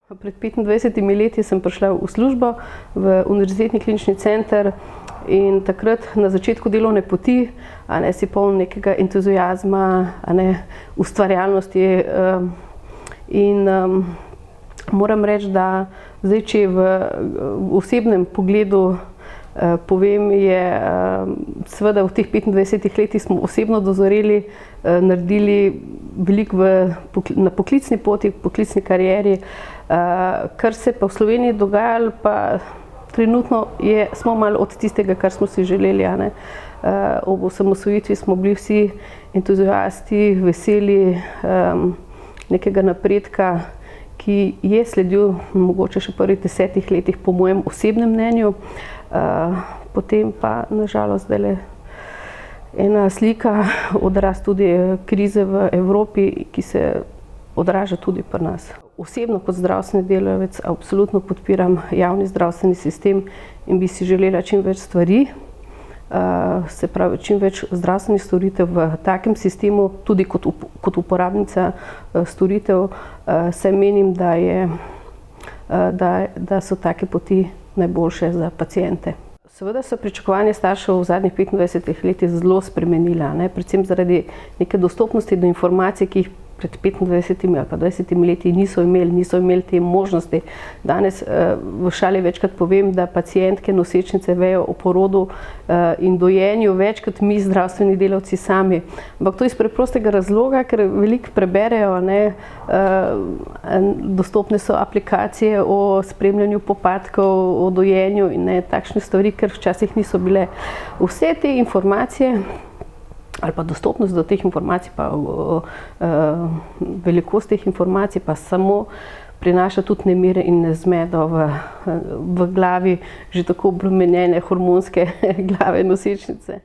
Pred 25 leti sem prišla v službo v Univerzitetni klinični center in takrat na začetku delovne poti si poln nekega entuziazma, ustvarjalnosti in moram reči, da zdaj, če v osebnem pogledu povem, je seveda v teh 25 letih smo osebno dozoreli, naredili veliko na poklicni poti, poklicni karieri. Kar se pa v Sloveniji dogajalo, pa trenutno smo malo od tistega, kar smo si želeli. Ob osamosvojitvi smo bili vsi entuziasti, veseli nekega napredka, ki je sledil mogoče še v prvih 10 letih po mojem osebnem mnenju. Potem pa nažalost zdajle ena slika, odraz tudi krize v Evropi, ki se odraža tudi pri nas. Osebno kot zdravstveni delavec absolutno podpiram javni zdravstveni sistem in bi si želela čim več stvari, se pravi čim več zdravstvenih storitev v takem sistemu, tudi kot uporabnica storitev, saj menim, da so take poti najboljše za paciente. Seveda so pričakovanja staršev v zadnjih 25 letih zelo spremenila, predvsem zaradi neke dostopnosti do informacij, ki jih pred 25 ali pa 20 leti niso imeli te možnosti. Danes v šali večkrat povem, da pacientke nosečnice vejo o porodu in dojenju več kot mi zdravstveni delavci sami. Ampak to iz preprostega razloga, ker veliko preberejo, dostopne so aplikacije o spremljanju popadkov, o dojenju in takšne stvari, ker včasih niso bile. Vse te informacije ali pa dostopnost do teh informacij, pa velikost teh informacij pa samo prinaša tudi nemire in nezmedo v glavi že tako obremenjene hormonske glave nosečnice.